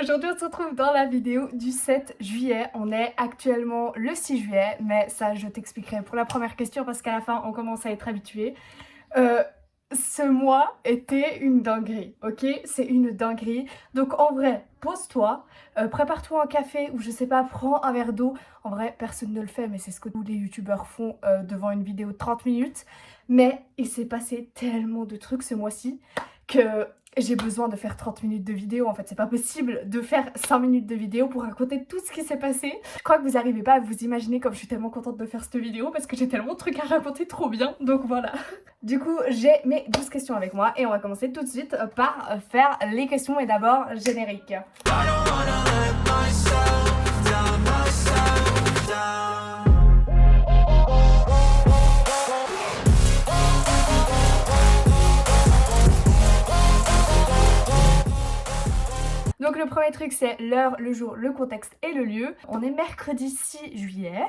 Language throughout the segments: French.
Aujourd'hui on se retrouve dans la vidéo du 7 juillet. On est actuellement le 6 juillet, mais ça je t'expliquerai pour la première question parce qu'à la fin on commence à être habitué. Ce mois était une dinguerie, ok? C'est une dinguerie. Donc en vrai, pose-toi, prépare-toi un café ou je sais pas, prends un verre d'eau. En vrai, personne ne le fait, mais c'est ce que tous les youtubeurs font devant une vidéo de 30 minutes. Mais il s'est passé tellement de trucs ce mois-ci que j'ai besoin de faire 30 minutes de vidéo. En fait, c'est pas possible de faire 5 minutes de vidéo pour raconter tout ce qui s'est passé. Je crois que vous n'arrivez pas à vous imaginer comme je suis tellement contente de faire cette vidéo parce que j'ai tellement de trucs à raconter trop bien. Donc voilà. Du coup, j'ai mes 12 questions avec moi et on va commencer tout de suite par faire les questions et d'abord générique. Donc le premier truc c'est l'heure, le jour, le contexte et le lieu. On est mercredi 6 juillet.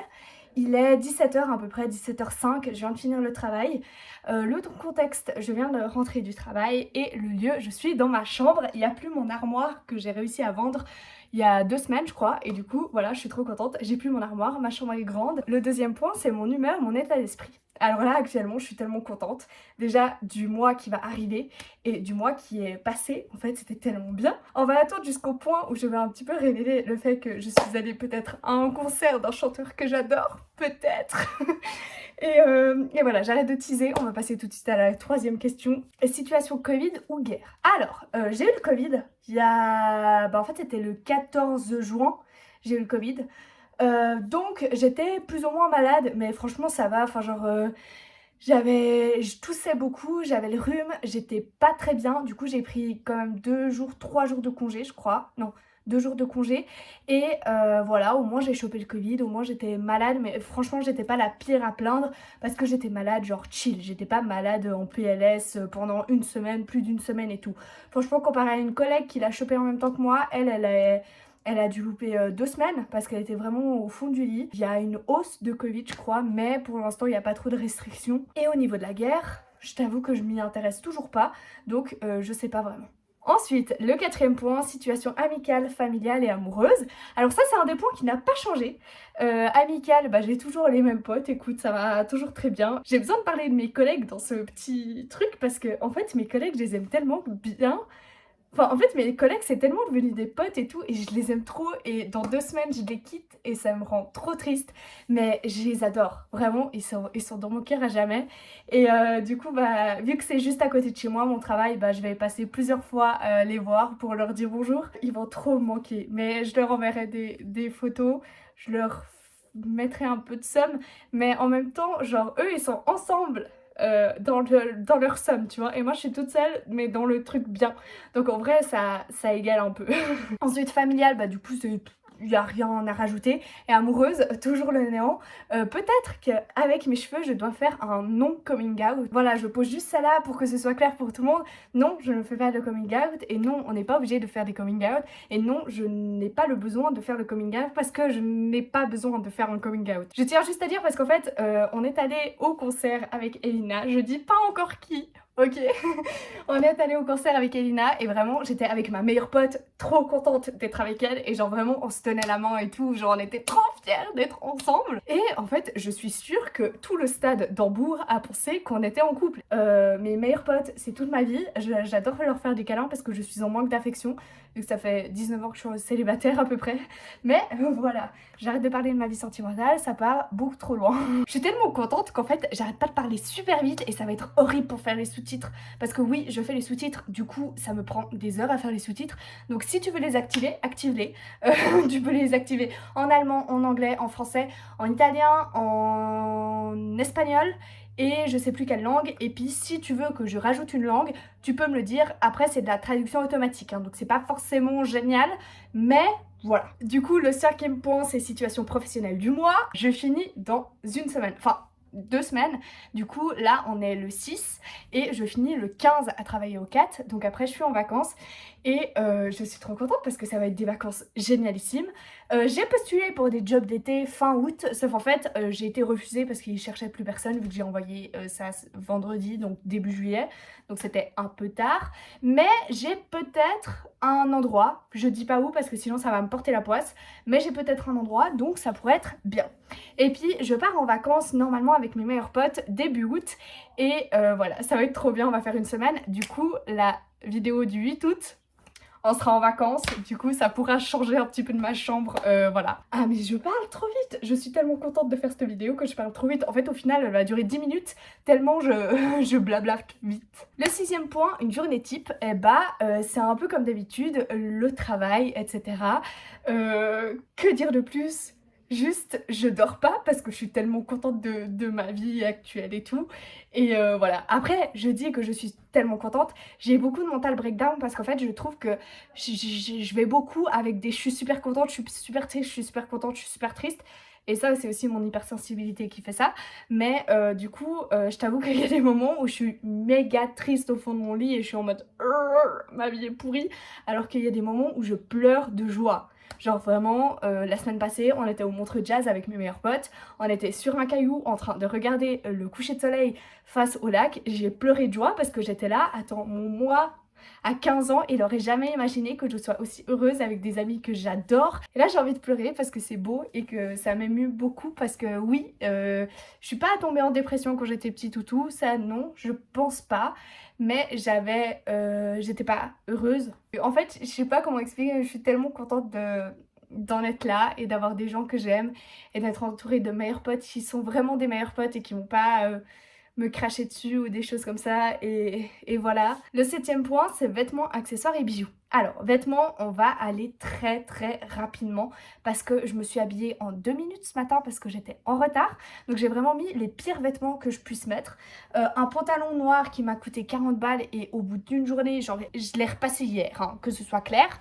Il est 17h à peu près, 17h05, je viens de finir le travail. Le contexte, je viens de rentrer du travail et le lieu, je suis dans ma chambre. Il n'y a plus mon armoire que j'ai réussi à vendre il y a 2 semaines je crois. Et du coup, voilà, je suis trop contente. J'ai plus mon armoire, ma chambre est grande. Le deuxième point, c'est mon humeur, mon état d'esprit. Alors là, actuellement, je suis tellement contente. Déjà, du mois qui va arriver et du mois qui est passé. En fait, c'était tellement bien. On va attendre jusqu'au point où je vais un petit peu révéler le fait que je suis allée peut-être à un concert d'un chanteur que j'adore. Peut-être. Et voilà, j'arrête de teaser. On va passer tout de suite à la troisième question. Situation Covid ou guerre? Alors, j'ai eu le Covid il y a... en fait, c'était le 14 juin. J'ai eu le Covid. Donc j'étais plus ou moins malade, mais franchement ça va, enfin genre je toussais beaucoup, j'avais le rhume, j'étais pas très bien, du coup j'ai pris quand même 3 jours de congé je crois, non 2 jours de congé et voilà, au moins j'ai chopé le Covid, au moins j'étais malade, mais franchement j'étais pas la pire à plaindre parce que j'étais malade genre chill, j'étais pas malade en PLS pendant une semaine, plus d'une semaine et tout. Franchement comparé à une collègue qui l'a chopé en même temps que moi, elle a dû louper 2 semaines parce qu'elle était vraiment au fond du lit. Il y a une hausse de Covid je crois, mais pour l'instant il n'y a pas trop de restrictions. Et au niveau de la guerre, je t'avoue que je m'y intéresse toujours pas, donc je sais pas vraiment. Ensuite, le quatrième point, situation amicale, familiale et amoureuse. Alors ça, c'est un des points qui n'a pas changé. Amicale, j'ai toujours les mêmes potes, écoute, ça va toujours très bien. J'ai besoin de parler de mes collègues dans ce petit truc parce que, en fait, mes collègues, je les aime tellement bien. Enfin, en fait, mes collègues, c'est tellement devenu des potes et tout, et je les aime trop, et dans 2 semaines, je les quitte, et ça me rend trop triste, mais je les adore, vraiment, ils sont dans mon cœur à jamais, et du coup, vu que c'est juste à côté de chez moi, mon travail, je vais passer plusieurs fois les voir pour leur dire bonjour. Ils vont trop me manquer, mais je leur enverrai des photos, je leur mettrai un peu de somme, mais en même temps, genre, eux, ils sont ensemble, dans leur somme, tu vois, et moi je suis toute seule mais dans le truc bien, donc en vrai ça égale un peu. Ensuite familiale, du coup il n'y a rien à rajouter, et amoureuse, toujours le néant. Peut-être qu'avec mes cheveux je dois faire un non coming out, voilà, je pose juste ça là pour que ce soit clair pour tout le monde. Non, je ne fais pas de coming out, et non, on n'est pas obligé de faire des coming out, et non, je n'ai pas le besoin de faire le coming out parce que je n'ai pas besoin de faire un coming out. Je tiens juste à dire parce qu'en fait on est allé au concert avec Elina, je dis pas encore qui, ok. On est allé au concert avec Elina et vraiment j'étais avec ma meilleure pote, trop contente d'être avec elle, et genre vraiment on se tenait la main et tout, genre on était trop fiers d'être ensemble. Et en fait je suis sûre que tout le stade d'Hambourg a pensé qu'on était en couple. Mes meilleures potes, c'est toute ma vie, j'adore leur faire des câlins parce que je suis en manque d'affection, vu que ça fait 19 ans que je suis célibataire à peu près. Mais voilà, j'arrête de parler de ma vie sentimentale, ça part beaucoup trop loin. Je suis tellement contente qu'en fait j'arrête pas de parler super vite et ça va être horrible pour faire les sous-titres. Parce que oui, je fais les sous-titres, du coup ça me prend des heures à faire les sous-titres. Donc si tu veux les activer, active-les. Tu peux les activer en allemand, en anglais, en français, en italien, en espagnol et je sais plus quelle langue. Et puis si tu veux que je rajoute une langue, tu peux me le dire. Après c'est de la traduction automatique, hein, donc c'est pas forcément génial, mais voilà. Du coup le 5e point, c'est situation professionnelle du mois. Je finis dans une semaine, enfin 2 semaines. Du coup là on est le 6 et je finis le 15 à travailler au 4, donc après je suis en vacances et je suis trop contente parce que ça va être des vacances génialissimes. J'ai postulé pour des jobs d'été fin août, sauf en fait j'ai été refusée parce qu'ils cherchaient plus personne vu que j'ai envoyé ça vendredi, donc début juillet, donc c'était un peu tard. Mais j'ai peut-être un endroit, je dis pas où parce que sinon ça va me porter la poisse, mais j'ai peut-être un endroit, donc ça pourrait être bien. Et puis je pars en vacances normalement avec mes meilleurs potes début août et voilà, ça va être trop bien, on va faire une semaine. Du coup la vidéo du 8 août, on sera en vacances, du coup ça pourra changer un petit peu de ma chambre, voilà. Ah mais je parle trop vite, je suis tellement contente de faire cette vidéo que je parle trop vite. En fait au final elle va durer 10 minutes tellement je blablate vite. Le 6e point, une journée type, eh bah c'est un peu comme d'habitude, le travail, etc. Que dire de plus? Juste, je dors pas parce que je suis tellement contente de ma vie actuelle et tout. Et voilà. Après, je dis que je suis tellement contente. J'ai beaucoup de mental breakdown parce qu'en fait, je trouve que je vais beaucoup avec des je suis super contente, je suis super triste, je suis super contente, je suis super triste. Et ça, c'est aussi mon hypersensibilité qui fait ça. Mais du coup, je t'avoue qu'il y a des moments où je suis méga triste au fond de mon lit et je suis en mode ma vie est pourrie. Alors qu'il y a des moments où je pleure de joie. Genre vraiment, la semaine passée, on était au Montreux Jazz avec mes meilleurs potes. On était sur un caillou en train de regarder le coucher de soleil face au lac. J'ai pleuré de joie parce que j'étais là, attends, moi, à 15 ans, il aurait jamais imaginé que je sois aussi heureuse avec des amis que j'adore. Et là, j'ai envie de pleurer parce que c'est beau et que ça m'émue beaucoup parce que oui, je suis pas tombée en dépression quand j'étais petite ou tout, ça non, je pense pas. Mais j'étais pas heureuse. En fait, je sais pas comment expliquer, je suis tellement contente d'en être là et d'avoir des gens que j'aime et d'être entourée de meilleurs potes qui sont vraiment des meilleurs potes et qui vont pas me cracher dessus ou des choses comme ça et voilà. Le 7e point, c'est vêtements, accessoires et bijoux. Alors, vêtements, on va aller très très rapidement parce que je me suis habillée en 2 minutes ce matin parce que j'étais en retard. Donc j'ai vraiment mis les pires vêtements que je puisse mettre. Un pantalon noir qui m'a coûté 40 balles et au bout d'une journée, genre, je l'ai repassé hier, hein, que ce soit clair.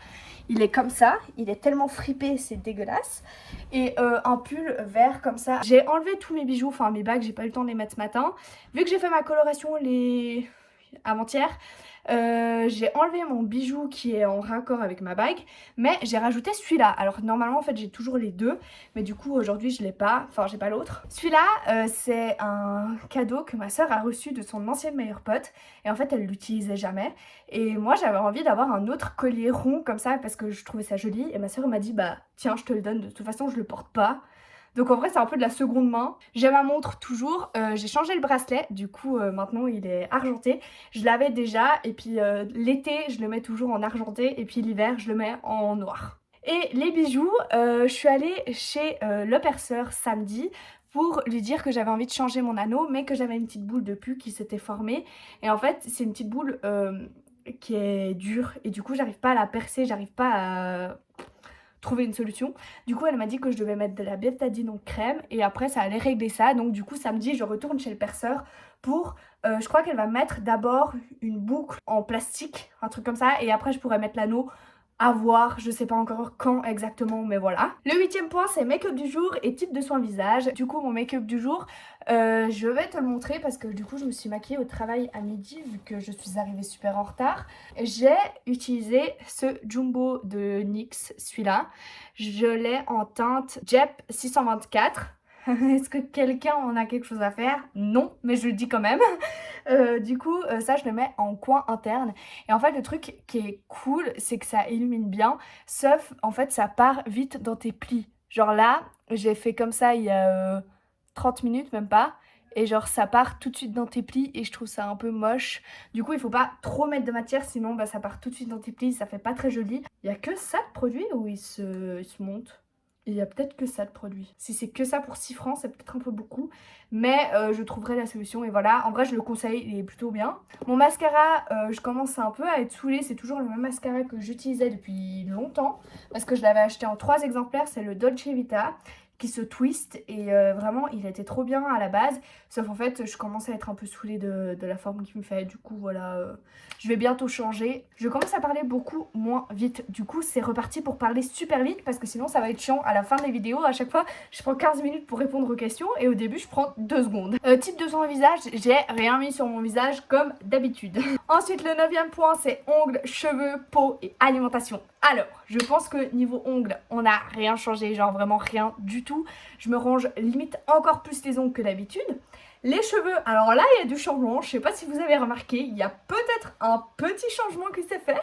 Il est comme ça, il est tellement fripé, c'est dégueulasse. Et un pull vert comme ça. J'ai enlevé tous mes bijoux, enfin mes bagues, j'ai pas eu le temps de les mettre ce matin. Vu que j'ai fait ma coloration avant-hier, j'ai enlevé mon bijou qui est en raccord avec ma bague, mais j'ai rajouté celui-là. Alors normalement en fait j'ai toujours les deux, mais du coup aujourd'hui je l'ai pas, enfin j'ai pas l'autre. Celui-là c'est un cadeau que ma soeur a reçu de son ancienne meilleure pote et en fait elle l'utilisait jamais. Et moi j'avais envie d'avoir un autre collier rond comme ça parce que je trouvais ça joli et ma soeur m'a dit bah tiens je te le donne, de toute façon je le porte pas. Donc en vrai c'est un peu de la seconde main. J'ai ma montre toujours, j'ai changé le bracelet, du coup maintenant il est argenté. Je l'avais déjà et puis l'été je le mets toujours en argenté et puis l'hiver je le mets en noir. Et les bijoux, je suis allée chez le perceur samedi pour lui dire que j'avais envie de changer mon anneau mais que j'avais une petite boule de pu qui s'était formée. Et en fait c'est une petite boule qui est dure et du coup j'arrive pas à la percer, j'arrive pas à trouver une solution. Du coup elle m'a dit que je devais mettre de la bétadine en crème et après ça allait régler ça. Donc du coup samedi je retourne chez le perceur pour je crois qu'elle va mettre d'abord une boucle en plastique, un truc comme ça, et après je pourrais mettre l'anneau. À voir, je sais pas encore quand exactement, mais voilà. Le 8e point, c'est make-up du jour et type de soin visage. Du coup, mon make-up du jour, je vais te le montrer parce que du coup, je me suis maquillée au travail à midi vu que je suis arrivée super en retard. J'ai utilisé ce Jumbo de NYX, celui-là. Je l'ai en teinte Jep 624. Est-ce que quelqu'un en a quelque chose à faire? Non, mais je le dis quand même. Du coup, ça, je le mets en coin interne. Et en fait, le truc qui est cool, c'est que ça illumine bien. Sauf, en fait, ça part vite dans tes plis. Genre là, j'ai fait comme ça il y a 30 minutes, même pas. Et genre, ça part tout de suite dans tes plis et je trouve ça un peu moche. Du coup, il faut pas trop mettre de matière, sinon bah, ça part tout de suite dans tes plis, ça fait pas très joli. Il y a que ça de produit où il se monte. Il y a peut-être que ça de produit. Si c'est que ça pour 6 francs, c'est peut-être un peu beaucoup. Mais je trouverai la solution et voilà. En vrai, je le conseille, il est plutôt bien. Mon mascara, je commence un peu à être saoulée. C'est toujours le même mascara que j'utilisais depuis longtemps. Parce que je l'avais acheté en 3 exemplaires. C'est le Dolce Vita, qui se twist et vraiment il était trop bien à la base, sauf en fait je commence à être un peu saoulée de la forme qu'il me fait, du coup voilà, je vais bientôt changer. Je commence à parler beaucoup moins vite, du coup c'est reparti pour parler super vite parce que sinon ça va être chiant à la fin des vidéos. À chaque fois je prends 15 minutes pour répondre aux questions et au début je prends 2 secondes. Type de son visage, j'ai rien mis sur mon visage comme d'habitude. Ensuite le 9e point c'est ongles, cheveux, peau et alimentation. Alors, je pense que niveau ongles, on n'a rien changé, genre vraiment rien du tout. Je me range limite encore plus les ongles que d'habitude. Les cheveux, alors là, il y a du changement. Je sais pas si vous avez remarqué, il y a peut-être un petit changement qui s'est fait.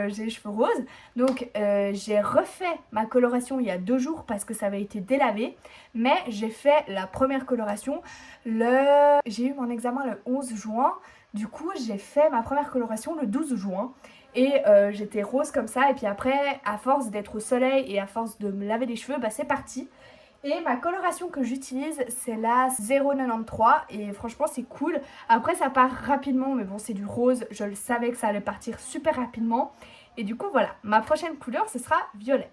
J'ai les cheveux roses. Donc, j'ai refait ma coloration il y a 2 jours parce que ça avait été délavé. Mais j'ai fait la première coloration J'ai eu mon examen le 11 juin. Du coup, j'ai fait ma première coloration le 12 juin. Et j'étais rose comme ça, et puis après, à force d'être au soleil et à force de me laver les cheveux, bah c'est parti. Et ma coloration que j'utilise, c'est la 093, et franchement c'est cool. Après ça part rapidement, mais bon c'est du rose, je le savais que ça allait partir super rapidement. Et du coup voilà, ma prochaine couleur ce sera violet.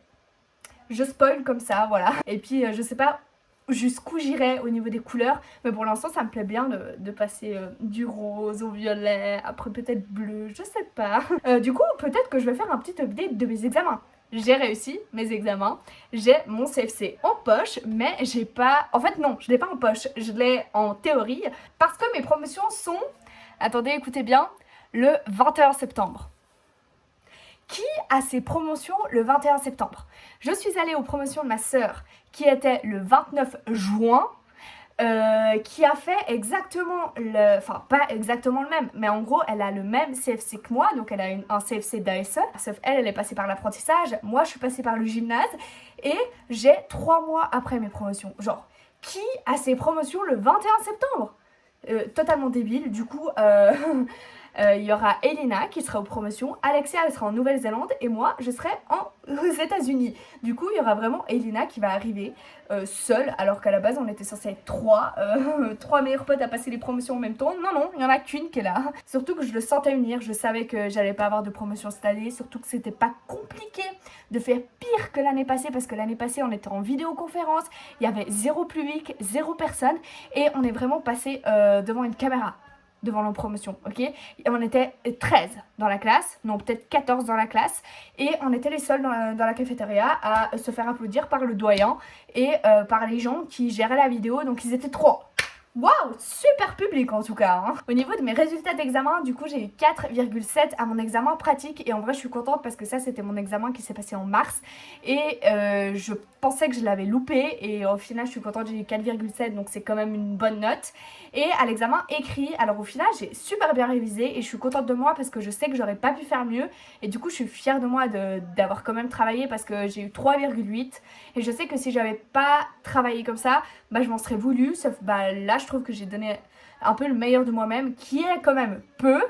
Je spoil comme ça, voilà. Et puis je sais pas jusqu'où j'irai au niveau des couleurs, mais pour l'instant ça me plaît bien de passer du rose au violet, après peut-être bleu, je sais pas. Du coup peut-être que je vais faire un petit update de mes examens. J'ai réussi mes examens, j'ai mon CFC en poche, mais j'ai pas... En fait non, je l'ai pas en poche, je l'ai en théorie, parce que mes promotions sont, attendez écoutez bien, le 21 septembre. Qui a ses promotions le 21 septembre? Je suis allée aux promotions de ma sœur qui était le 29 juin, qui a fait exactement le... Enfin, pas exactement le même, mais en gros, elle a le même CFC que moi, donc elle a un CFC d'ASE, sauf elle est passée par l'apprentissage, moi je suis passée par le gymnase, et j'ai 3 mois après mes promotions. Genre, qui a ses promotions le 21 septembre? Totalement débile, du coup... il y aura Elena qui sera aux promotions, Alexia elle sera en Nouvelle-Zélande et moi je serai aux États-Unis. Du coup il y aura vraiment Elena qui va arriver seule, alors qu'à la base on était censé être 3 meilleurs potes à passer les promotions en même temps. Non, il y en a qu'une qui est là. Surtout que je le sentais venir, je savais que j'allais pas avoir de promotion cette année, surtout que c'était pas compliqué de faire pire que l'année passée, parce que l'année passée on était en vidéoconférence, il y avait 0 public, 0 personne et on est vraiment passé devant une caméra devant nos promotions, ok? Et on était 13 dans la classe, non peut-être 14 dans la classe, et on était les seuls dans la cafétéria à se faire applaudir par le doyen et par les gens qui géraient la vidéo, donc ils étaient 3. Waouh, super public en tout cas, hein. Au niveau de mes résultats d'examen, du coup j'ai eu 4,7 à mon examen pratique et en vrai je suis contente parce que ça c'était mon examen qui s'est passé en mars et je pensais que je l'avais loupé et au final je suis contente, j'ai eu 4,7 donc c'est quand même une bonne note. Et à l'examen écrit, alors au final j'ai super bien révisé et je suis contente de moi parce que je sais que j'aurais pas pu faire mieux et du coup je suis fière de moi d'avoir quand même travaillé parce que j'ai eu 3,8 et je sais que si j'avais pas travaillé comme ça, bah je m'en serais voulu, sauf bah là je trouve que j'ai donné un peu le meilleur de moi-même, qui est quand même peu,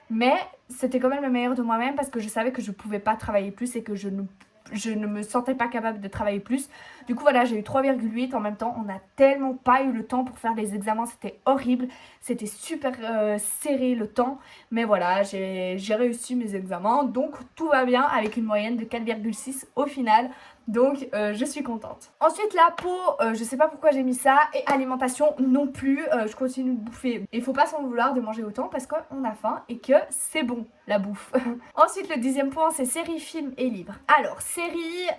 mais c'était quand même le meilleur de moi-même parce que je savais que je pouvais pas travailler plus et que je ne me sentais pas capable de travailler plus. Du coup voilà, j'ai eu 3,8 en même temps. On n'a tellement pas eu le temps pour faire les examens, c'était horrible, c'était super serré le temps, mais voilà, j'ai réussi mes examens, donc tout va bien avec une moyenne de 4,6 au final. Donc je suis contente. Ensuite la peau, je sais pas pourquoi j'ai mis ça. Et alimentation non plus, je continue de bouffer. Il faut pas s'en vouloir de manger autant parce qu'on a faim et que c'est bon la bouffe. Ensuite le 10e point c'est séries, films et livres. Alors séries,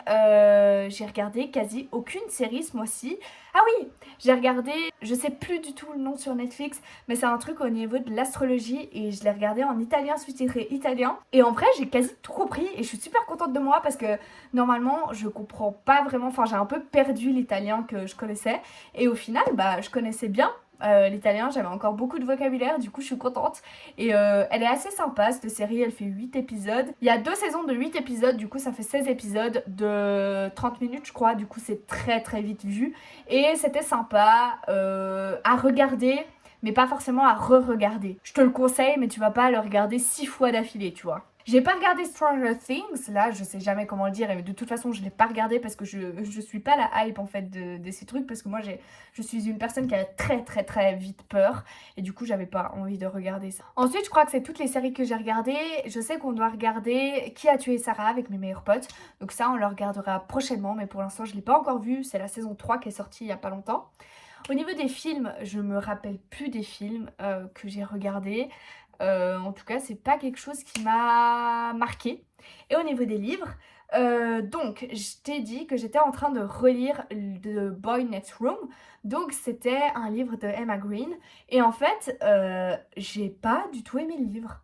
j'ai regardé quasi aucune série ce mois-ci. Ah oui, j'ai regardé, je sais plus du tout le nom sur Netflix, mais c'est un truc au niveau de l'astrologie et je l'ai regardé en italien, sous-titré italien. Et en vrai j'ai quasi tout compris et je suis super contente de moi parce que normalement je comprends pas vraiment, enfin j'ai un peu perdu l'italien que je connaissais et au final bah je connaissais bien l'italien, j'avais encore beaucoup de vocabulaire, du coup je suis contente et elle est assez sympa cette série, elle fait 8 épisodes, il y a 2 saisons de 8 épisodes, du coup ça fait 16 épisodes de 30 minutes je crois, du coup c'est très très vite vu et c'était sympa à regarder mais pas forcément à re-regarder. Je te le conseille mais tu vas pas le regarder 6 fois d'affilée tu vois. J'ai pas regardé Stranger Things, là je sais jamais comment le dire et de toute façon je l'ai pas regardé parce que je suis pas la hype en fait de ces trucs parce que moi je suis une personne qui a très vite peur et du coup j'avais pas envie de regarder ça. Ensuite je crois que c'est toutes les séries que j'ai regardées. Je sais qu'on doit regarder Qui a tué Sarah avec mes meilleurs potes, donc ça on le regardera prochainement mais pour l'instant je l'ai pas encore vu, c'est la saison 3 qui est sortie il y a pas longtemps. Au niveau des films, je me rappelle plus des films que j'ai regardés. En tout cas, c'est pas quelque chose qui m'a marqué. Et au niveau des livres, donc je t'ai dit que j'étais en train de relire The Boy Next Room. Donc c'était un livre de Emma Green. Et en fait, j'ai pas du tout aimé le livre.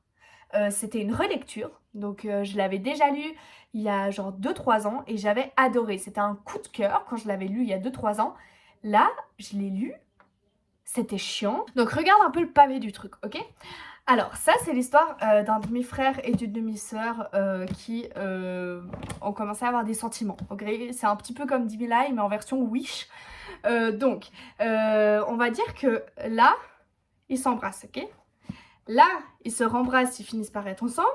C'était une relecture, donc je l'avais déjà lu il y a genre 2-3 ans et j'avais adoré. C'était un coup de cœur quand je l'avais lu il y a 2-3 ans. Là, je l'ai lu, c'était chiant. Donc regarde un peu le pavé du truc, ok? Alors ça c'est l'histoire d'un demi-frère et d'une demi-sœur qui ont commencé à avoir des sentiments. Okay, c'est un petit peu comme Dimi-Lai mais en version Wish. Donc on va dire que là, ils s'embrassent, ok? Là, ils se rembrassent, ils finissent par être ensemble.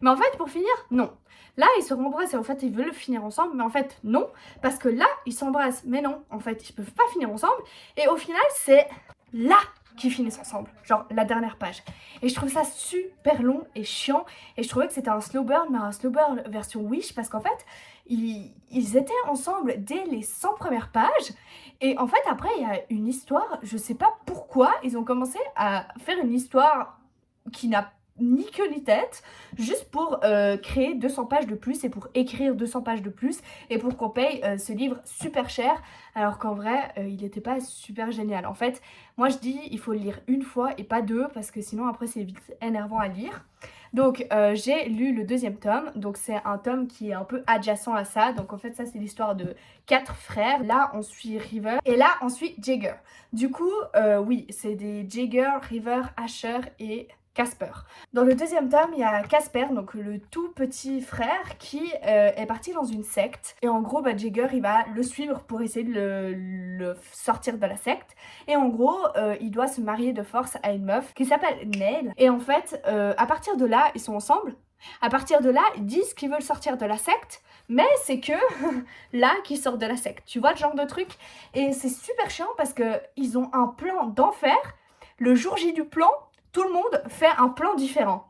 Mais en fait, pour finir, non. Là, ils se rembrassent et en fait, ils veulent finir ensemble. Mais en fait, non. Parce que là, ils s'embrassent. Mais non, en fait, ils peuvent pas finir ensemble. Et au final, c'est là qu'ils finissent ensemble. Genre, la dernière page. Et je trouve ça super long et chiant. Et je trouvais que c'était un slow burn, mais un slow burn version Wish. Parce qu'en fait, ils étaient ensemble dès les 100 premières pages. Et en fait, après, il y a une histoire. Je sais pas pourquoi ils ont commencé à faire une histoire qui n'a ni queue ni tête, juste pour créer 200 pages de plus et pour écrire 200 pages de plus et pour qu'on paye ce livre super cher alors qu'en vrai il n'était pas super génial. En fait, moi je dis il faut le lire une fois et pas deux parce que sinon après c'est vite énervant à lire. Donc j'ai lu le deuxième tome, donc c'est un tome qui est un peu adjacent à ça, donc en fait ça c'est l'histoire de 4 frères. Là on suit River et là on suit Jagger. Du coup oui c'est des Jagger, River, Asher et Casper. Dans le deuxième tome, il y a Casper, donc le tout petit frère, qui est parti dans une secte. Et en gros, Jagger, il va le suivre pour essayer de le sortir de la secte. Et en gros, il doit se marier de force à une meuf qui s'appelle Neil. Et en fait, à partir de là, ils sont ensemble. À partir de là, ils disent qu'ils veulent sortir de la secte. Mais c'est que là qu'ils sortent de la secte. Tu vois le genre de truc? Et c'est super chiant parce qu'ils ont un plan d'enfer. Le jour J du plan, tout le monde fait un plan différent.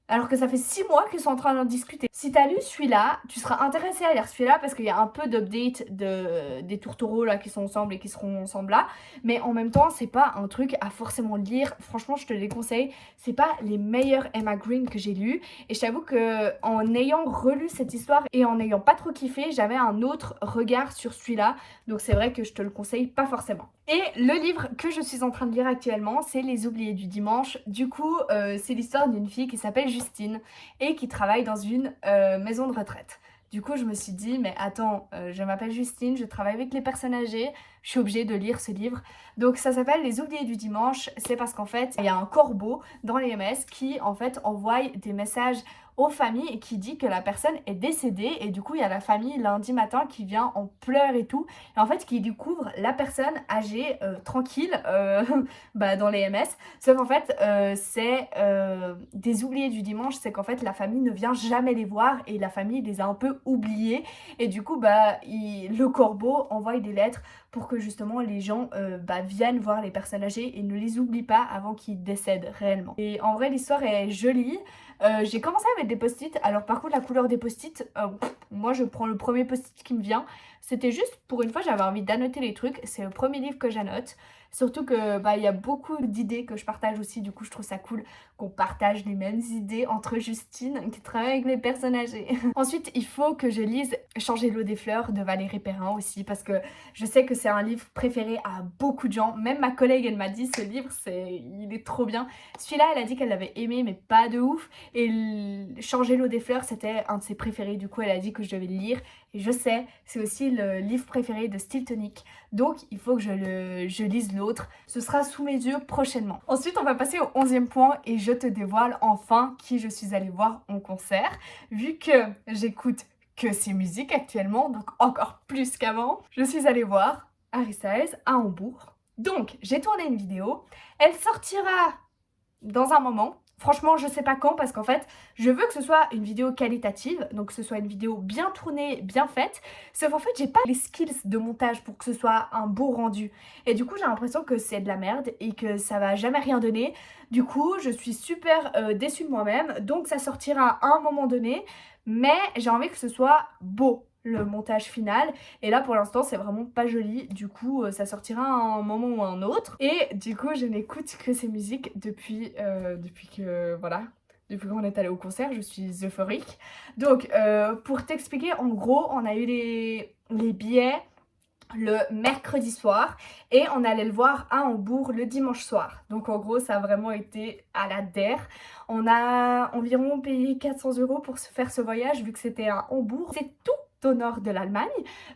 Alors que ça fait 6 mois qu'ils sont en train d'en discuter. Si t'as lu celui-là, tu seras intéressé à lire celui-là parce qu'il y a un peu d'update des tourtereaux là qui sont ensemble et qui seront ensemble là. Mais en même temps, c'est pas un truc à forcément lire. Franchement, je te les conseille. C'est pas les meilleurs Emma Green que j'ai lus. Et je t'avoue que en ayant relu cette histoire et en n'ayant pas trop kiffé, j'avais un autre regard sur celui-là. Donc c'est vrai que je te le conseille pas forcément. Et le livre que je suis en train de lire actuellement, c'est Les Oubliés du Dimanche. Du coup, c'est l'histoire d'une fille qui s'appelle Justine et qui travaille dans une maison de retraite. Du coup, je me suis dit, mais attends, je m'appelle Justine, je travaille avec les personnes âgées, je suis obligée de lire ce livre. Donc ça s'appelle Les Oubliés du Dimanche, c'est parce qu'en fait, il y a un corbeau dans les MS qui en fait envoie des messages aux familles et qui dit que la personne est décédée et du coup il y a la famille lundi matin qui vient en pleurs et tout et en fait qui découvre la personne âgée tranquille dans les MS, sauf en fait c'est des oubliés du dimanche, c'est qu'en fait la famille ne vient jamais les voir et la famille les a un peu oubliés et du coup le corbeau envoie des lettres pour que justement les gens viennent voir les personnes âgées et ne les oublient pas avant qu'ils décèdent réellement. Et en vrai l'histoire est jolie. J'ai commencé à mettre des post-it. Alors par contre la couleur des post-it, moi je prends le premier post-it qui me vient. C'était juste pour une fois j'avais envie d'annoter les trucs. C'est le premier livre que j'annote. Surtout que il y a beaucoup d'idées que je partage aussi. Du coup je trouve ça cool qu'on partage les mêmes idées entre Justine qui travaille avec les personnes âgées. Ensuite il faut que je lise Changer l'eau des fleurs de Valérie Perrin aussi. Parce que je sais que c'est un livre préféré à beaucoup de gens. Même ma collègue elle m'a dit ce livre il est trop bien. Celui-là elle a dit qu'elle l'avait aimé mais pas de ouf. Et Changer l'eau des fleurs, c'était un de ses préférés. Du coup, elle a dit que je devais le lire. Et je sais, c'est aussi le livre préféré de Stiltonic. Donc, il faut que je lise l'autre. Ce sera sous mes yeux prochainement. Ensuite, on va passer au 11e point. Et je te dévoile enfin qui je suis allée voir en concert. Vu que j'écoute que ces musiques actuellement, donc encore plus qu'avant, je suis allée voir Harry Styles à Hambourg. Donc, j'ai tourné une vidéo. Elle sortira dans un moment. Franchement, je sais pas quand parce qu'en fait, je veux que ce soit une vidéo qualitative, donc que ce soit une vidéo bien tournée, bien faite. Sauf en fait, j'ai pas les skills de montage pour que ce soit un beau rendu. Et du coup, j'ai l'impression que c'est de la merde et que ça va jamais rien donner. Du coup, je suis super déçue de moi-même, donc ça sortira à un moment donné. Mais j'ai envie que ce soit beau, le montage final. Et là, pour l'instant, c'est vraiment pas joli. Du coup, ça sortira à un moment ou à un autre. Et du coup, je n'écoute que ces musiques depuis que, voilà, depuis qu'on est allé au concert. Je suis euphorique. Donc, pour t'expliquer, en gros, on a eu les billets le mercredi soir et on allait le voir à Hambourg le dimanche soir. Donc en gros ça a vraiment été à la der. On a environ payé 400 € pour se faire ce voyage vu que c'était à Hambourg. C'est tout au nord de l'Allemagne.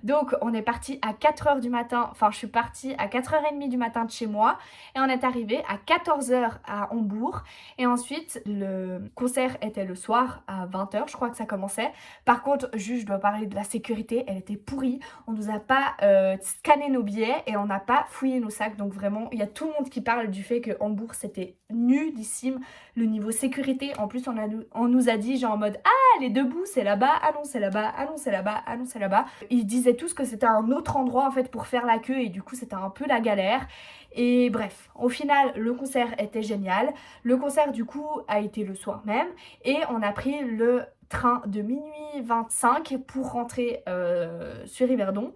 Donc on est parti à 4h du matin, enfin je suis partie à 4h30 du matin de chez moi et on est arrivé à 14h à Hambourg et ensuite le concert était le soir à 20h, je crois que ça commençait. Par contre, juste je dois parler de la sécurité, elle était pourrie. On nous a pas scanné nos billets et on n'a pas fouillé nos sacs. Donc vraiment, il y a tout le monde qui parle du fait que Hambourg c'était nulissime. Le niveau sécurité, en plus on nous a dit genre en mode ah elle est debout, c'est là-bas, ah non c'est là-bas, ah non c'est là-bas, ah non c'est là-bas. Ils disaient tous que c'était un autre endroit en fait pour faire la queue et du coup c'était un peu la galère. Et bref, au final le concert était génial. Le concert du coup a été le soir même et on a pris le train de minuit 25 pour rentrer sur Yverdon.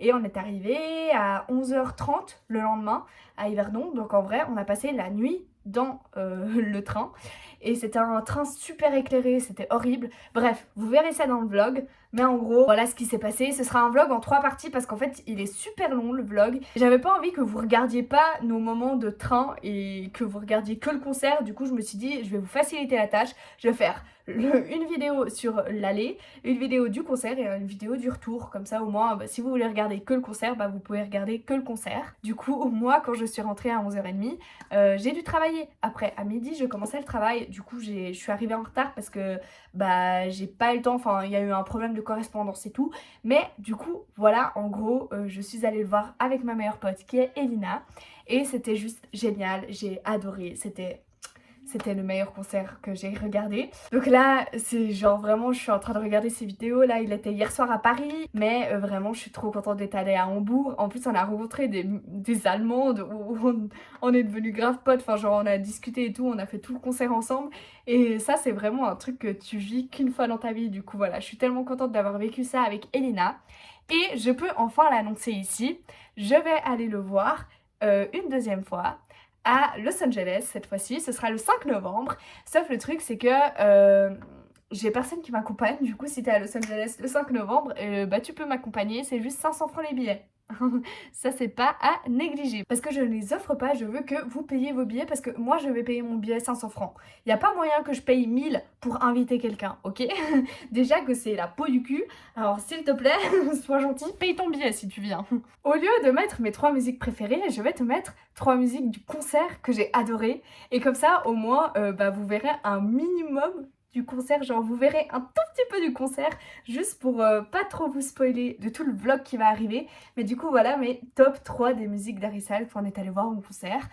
Et on est arrivé à 11h30 le lendemain à Yverdon. Donc en vrai, on a passé la nuit dans le train. Et c'était un train super éclairé, c'était horrible. Bref, vous verrez ça dans le vlog. Mais en gros, voilà ce qui s'est passé. Ce sera un vlog en 3 parties parce qu'en fait, il est super long le vlog. J'avais pas envie que vous regardiez pas nos moments de train et que vous regardiez que le concert. Du coup, je me suis dit, je vais vous faciliter la tâche. Je vais faire une vidéo sur l'aller, une vidéo du concert et une vidéo du retour. Comme ça, au moins, bah, si vous voulez regarder que le concert, bah, vous pouvez regarder que le concert. Du coup, moi, quand je suis rentrée à 11h30, j'ai dû travailler. Après, à midi, je commençais le travail. Du coup, je suis arrivée en retard parce que bah, j'ai pas eu le temps. Enfin, il y a eu un problème de correspondance et tout. Mais du coup, voilà, en gros, je suis allée le voir avec ma meilleure pote qui est Elina. Et c'était juste génial. J'ai adoré. C'était le meilleur concert que j'ai regardé. Donc là, c'est genre vraiment, je suis en train de regarder ces vidéos. Là, il était hier soir à Paris. Mais vraiment, je suis trop contente d'être allée à Hambourg. En plus, on a rencontré des Allemandes où on est devenus grave potes. Enfin, genre, on a discuté et tout. On a fait tout le concert ensemble. Et ça, c'est vraiment un truc que tu vis qu'une fois dans ta vie. Du coup, voilà, je suis tellement contente d'avoir vécu ça avec Elina. Et je peux enfin l'annoncer ici. Je vais aller le voir une deuxième fois à Los Angeles cette fois-ci, ce sera le 5 novembre. Sauf le truc c'est que j'ai personne qui m'accompagne, du coup si t'es à Los Angeles le 5 novembre, bah tu peux m'accompagner, c'est juste 500 francs les billets. Ça c'est pas à négliger. Parce que je ne les offre pas, je veux que vous payiez vos billets parce que moi je vais payer mon billet 500 francs. Il n'y a pas moyen que je paye 1000 pour inviter quelqu'un, ok? Déjà que c'est la peau du cul, alors s'il te plaît, sois gentil, paye ton billet si tu viens. Au lieu de mettre mes 3 musiques préférées, je vais te mettre 3 musiques du concert que j'ai adoré. Et comme ça au moins bah, vous verrez un minimum du concert, genre vous verrez un tout petit peu du concert juste pour pas trop vous spoiler de tout le vlog qui va arriver. Mais du coup voilà mes top 3 des musiques d'Harry Styles quand on est allé voir mon concert.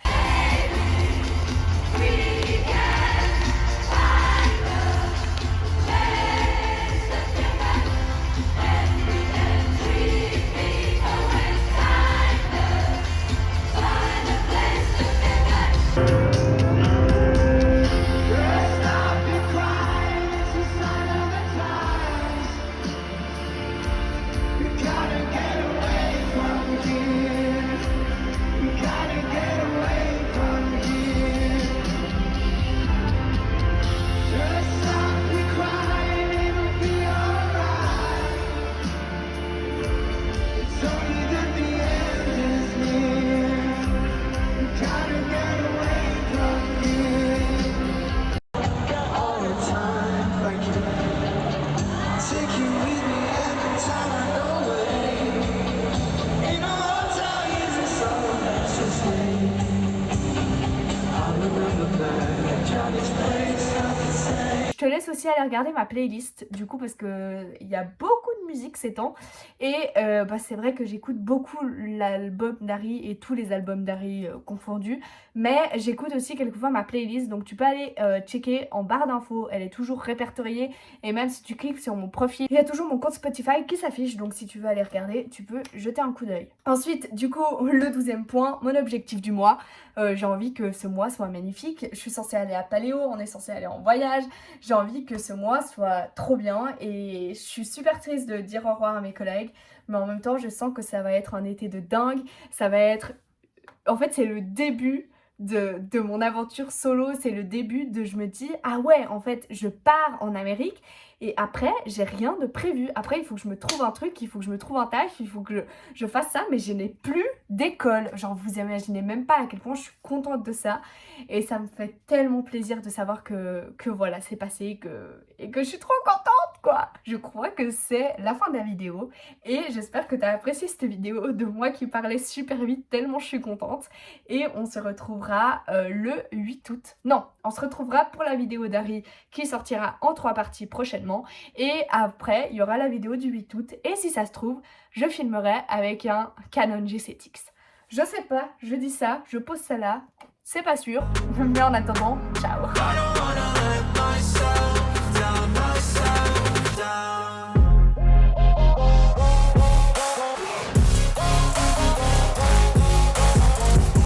Je te laisse aussi aller regarder ma playlist du coup parce que il y a beaucoup de musique ces temps. Et c'est vrai que j'écoute beaucoup l'album d'Harry et tous les albums d'Harry confondus. Mais j'écoute aussi quelquefois ma playlist. Donc tu peux aller checker en barre d'infos. Elle est toujours répertoriée. Et même si tu cliques sur mon profil, il y a toujours mon compte Spotify qui s'affiche. Donc si tu veux aller regarder, tu peux jeter un coup d'œil. Ensuite, du coup, le 12e point, mon objectif du mois. J'ai envie que ce mois soit magnifique. Je suis censée aller à Paléo, on est censé aller en voyage. J'ai envie que ce mois soit trop bien et je suis super triste de dire au revoir à mes collègues. Mais en même temps, je sens que ça va être un été de dingue. Ça va être... En fait, c'est le début de mon aventure solo. C'est le début de... Je me dis, ah ouais, en fait, je pars en Amérique. Et après, j'ai rien de prévu. Après, il faut que je me trouve un truc, il faut que je me trouve un taf, il faut que je fasse ça, mais je n'ai plus d'école. Genre, vous imaginez même pas à quel point je suis contente de ça. Et ça me fait tellement plaisir de savoir que voilà, c'est passé et que je suis trop contente, quoi. Je crois que c'est la fin de la vidéo. Et j'espère que tu as apprécié cette vidéo de moi qui parlait super vite, tellement je suis contente. Et on se retrouvera le 8 août. Non, on se retrouvera pour la vidéo d'Harry qui sortira en 3 parties prochainement. Et après, il y aura la vidéo du 8 août. Et si ça se trouve, je filmerai avec un Canon G7X. Je sais pas, je dis ça, je pose ça là. C'est pas sûr. Mais en attendant, ciao.